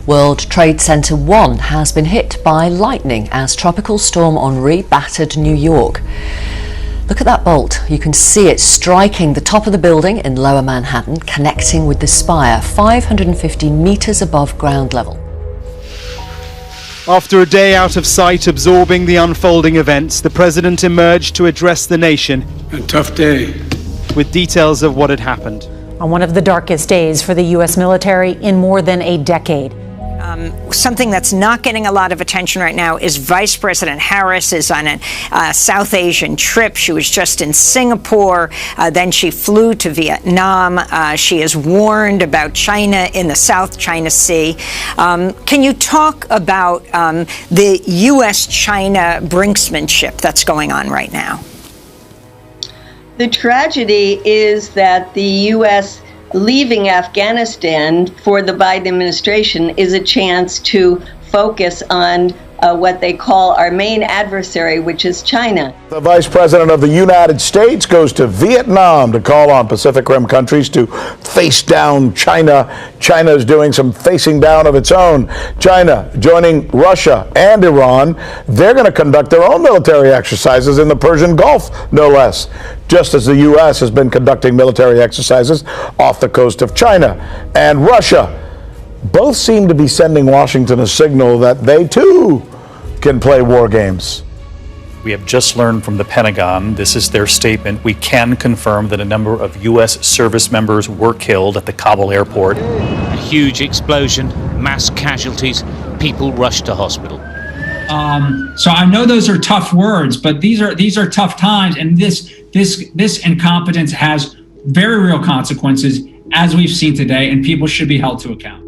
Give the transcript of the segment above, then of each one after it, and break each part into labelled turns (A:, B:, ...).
A: World Trade Center 1 has been hit by lightning as Tropical Storm Henri battered New York. Look at that bolt. You can see it striking the top of the building in Lower Manhattan, connecting with the spire 550 meters above ground level.
B: After a day out of sight absorbing the unfolding events, the president emerged to address the nation.
C: A tough day.
B: With details of what had happened.
D: On one of the darkest days for the U.S. military in more than a decade.
E: Something that's not getting a lot of attention right now is Vice President Harris is on a South Asian trip. She was just in Singapore. Then she flew to Vietnam. She has warned about China in the South China Sea. Can you talk about the U.S.-China brinksmanship that's going on right now?
F: The tragedy is that the U.S. leaving Afghanistan for the Biden administration is a chance to focus on what they call our main adversary, which is China.
G: The Vice President of the United States goes to Vietnam to call on Pacific Rim countries to face down China. China is doing some facing down of its own. China joining Russia and Iran. They're going to conduct their own military exercises in the Persian Gulf, no less, just as the U.S. has been conducting military exercises off the coast of China. And Russia. Both seem to be sending Washington a signal that they, too, can play war games.
H: We have just learned from the Pentagon, this is their statement, we can confirm that a number of U.S. service members were killed at the Kabul airport.
I: A huge explosion, mass casualties, people rushed to hospital.
J: So I know those are tough words, but these are tough times, and this incompetence has very real consequences, as we've seen today, and people should be held to account.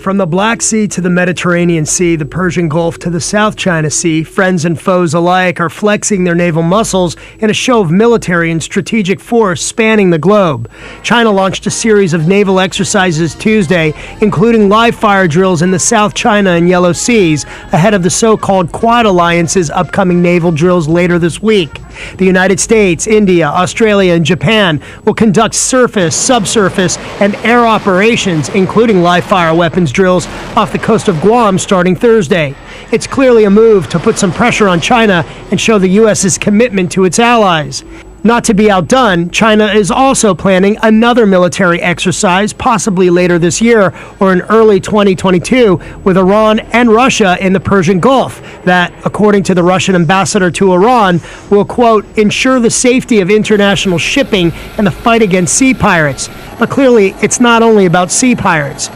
K: From the Black Sea to the Mediterranean Sea, the Persian Gulf to the South China Sea, friends and foes alike are flexing their naval muscles in a show of military and strategic force spanning the globe. China launched a series of naval exercises Tuesday, including live fire drills in the South China and Yellow Seas, ahead of the so-called Quad Alliance's upcoming naval drills later this week. The United States, India, Australia, and Japan will conduct surface, subsurface, and air operations, including live fire weapons drills off the coast of Guam starting Thursday. It's clearly a move to put some pressure on China and show the U.S.'s commitment to its allies. Not to be outdone, China is also planning another military exercise, possibly later this year or in early 2022, with Iran and Russia in the Persian Gulf, that, according to the Russian ambassador to Iran, will, quote, ensure the safety of international shipping and the fight against sea pirates. But clearly, it's not only about sea pirates.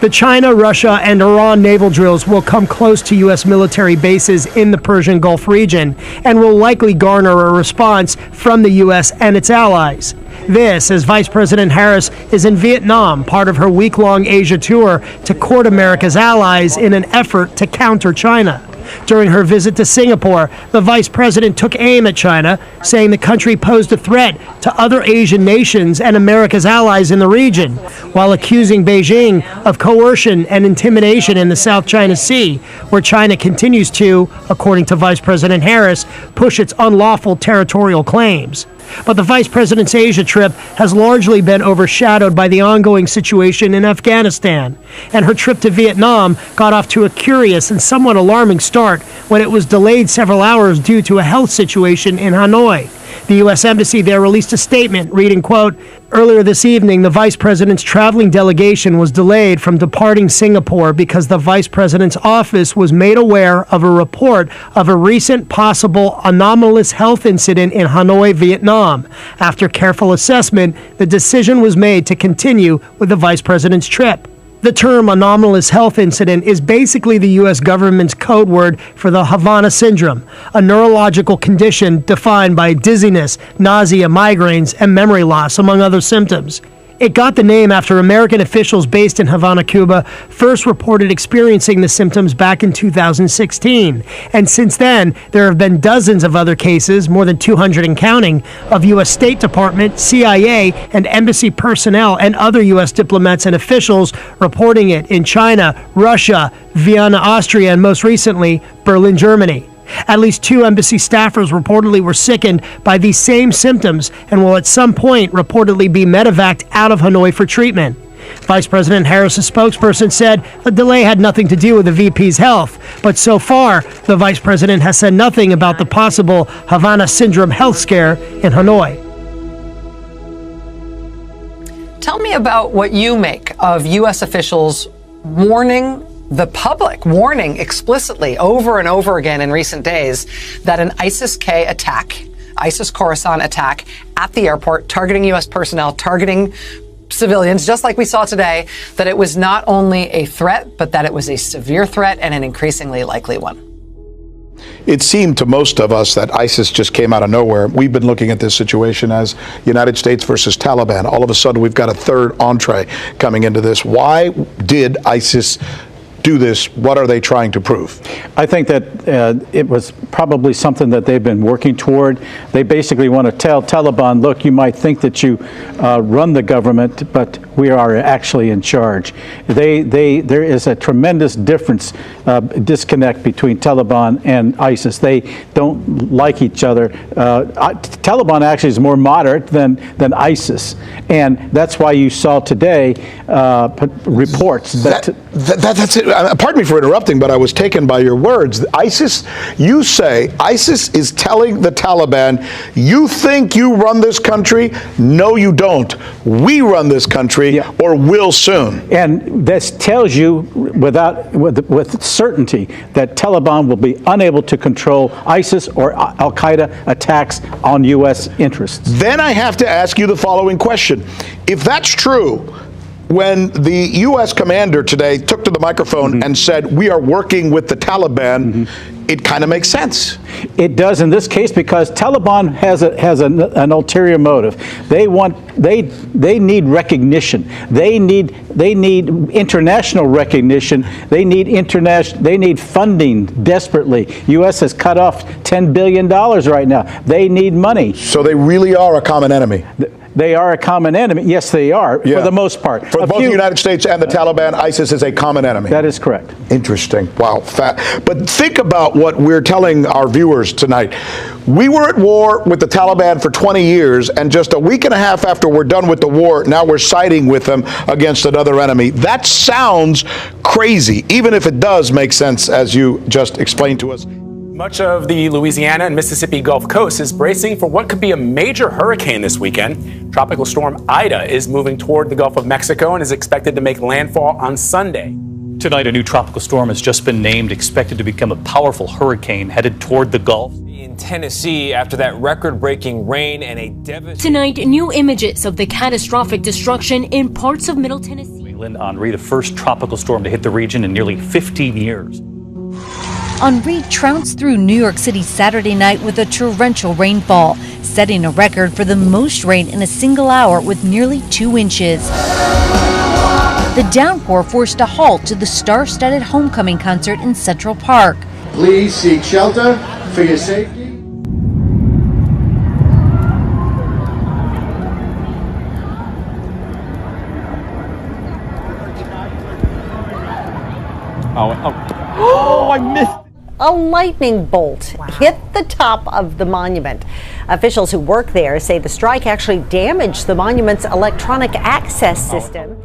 K: The China, Russia, and Iran naval drills will come close to U.S. military bases in the Persian Gulf region and will likely garner a response from the U.S. and its allies. This, as Vice President Harris is in Vietnam, part of her week-long Asia tour to court America's allies in an effort to counter China. During her visit to Singapore, the vice president took aim at China, saying the country posed a threat to other Asian nations and America's allies in the region, while accusing Beijing of coercion and intimidation in the South China Sea, where China continues to, according to Vice President Harris, push its unlawful territorial claims. But the vice president's Asia trip has largely been overshadowed by the ongoing situation in Afghanistan, and her trip to Vietnam got off to a curious and somewhat alarming start when it was delayed several hours due to a health situation in Hanoi. The U.S. Embassy there released a statement reading, quote, earlier this evening, the vice president's traveling delegation was delayed from departing Singapore because the vice president's office was made aware of a report of a recent possible anomalous health incident in Hanoi, Vietnam. After careful assessment, the decision was made to continue with the vice president's trip. The term anomalous health incident is basically the U.S. government's code word for the Havana syndrome, a neurological condition defined by dizziness, nausea, migraines, and memory loss, among other symptoms. It got the name after American officials based in Havana, Cuba, first reported experiencing the symptoms back in 2016. And since then, there have been dozens of other cases, more than 200 and counting, of U.S. State Department, CIA, and embassy personnel and other U.S. diplomats and officials reporting it in China, Russia, Vienna, Austria, and most recently, Berlin, Germany. At least 2 embassy staffers reportedly were sickened by these same symptoms and will at some point reportedly be medevaced out of Hanoi for treatment. Vice President Harris's spokesperson said the delay had nothing to do with the VP's health, but so far, the vice president has said nothing about the possible Havana syndrome health scare in Hanoi.
C: Tell me about what you make of U.S. officials warning the public, warning explicitly over and over again in recent days that an ISIS-K attack, ISIS-Khorasan attack at the airport, targeting U.S. personnel, targeting civilians, just like we saw today, that it was not only a threat, but that it was a severe threat and an increasingly likely one.
G: It seemed to most of us that ISIS just came out of nowhere. We've been looking at this situation as United States versus Taliban. All of a sudden, we've got a third entree coming into this. Why did ISIS do this? What are they trying to prove?
L: I think that it was probably something that they've been working toward. They basically want to tell Taliban, look, you might think that you run the government, but we are actually in charge. There is a tremendous disconnect between Taliban and ISIS. They don't like each other. Taliban actually is more moderate than ISIS, and that's why you saw today reports
G: that's it. Pardon me for interrupting, but I was taken by your words. ISIS, you say ISIS is telling the Taliban, you think you run this country? No, you don't. We run this country, or will soon.
L: And this tells you with certainty that Taliban will be unable to control ISIS or Al-Qaeda attacks on U.S. interests.
G: Then I have to ask you the following question. If that's true, when the U.S. commander today took to the microphone and said, we are working with the Taliban, it kind of makes sense.
L: It does in this case because Taliban has an ulterior motive. They need recognition. They need international recognition. They need funding desperately. U.S. has cut off $10 billion right now. They need money.
G: So they really are a common enemy.
L: They are a common enemy. Yes, they are, for the most part.
G: For both the United States and the Taliban, ISIS is a common enemy.
L: That is correct.
G: Interesting. Wow. But think about what we're telling our viewers tonight. We were at war with the Taliban for 20 years, and just a week and a half after we're done with the war, now we're siding with them against another enemy. That sounds crazy, even if it does make sense, as you just explained to us.
M: Much of the Louisiana and Mississippi Gulf Coast is bracing for what could be a major hurricane this weekend. Tropical storm Ida is moving toward the Gulf of Mexico and is expected to make landfall on Sunday.
H: Tonight, a new tropical storm has just been named, expected to become a powerful hurricane headed toward the Gulf.
N: In Tennessee, after that record-breaking rain and a devastating...
O: Tonight, new images of the catastrophic destruction in parts of Middle Tennessee.
H: Leland Henri, the first tropical storm to hit the region in nearly 15 years.
P: Henri trounced through New York City Saturday night with a torrential rainfall, setting a record for the most rain in a single hour with nearly 2 inches. The downpour forced a halt to the star-studded homecoming concert in Central Park.
Q: Please seek shelter for your safety.
R: Oh, I missed. A lightning bolt hit the top of the monument. Officials who work there say the strike actually damaged the monument's electronic access system.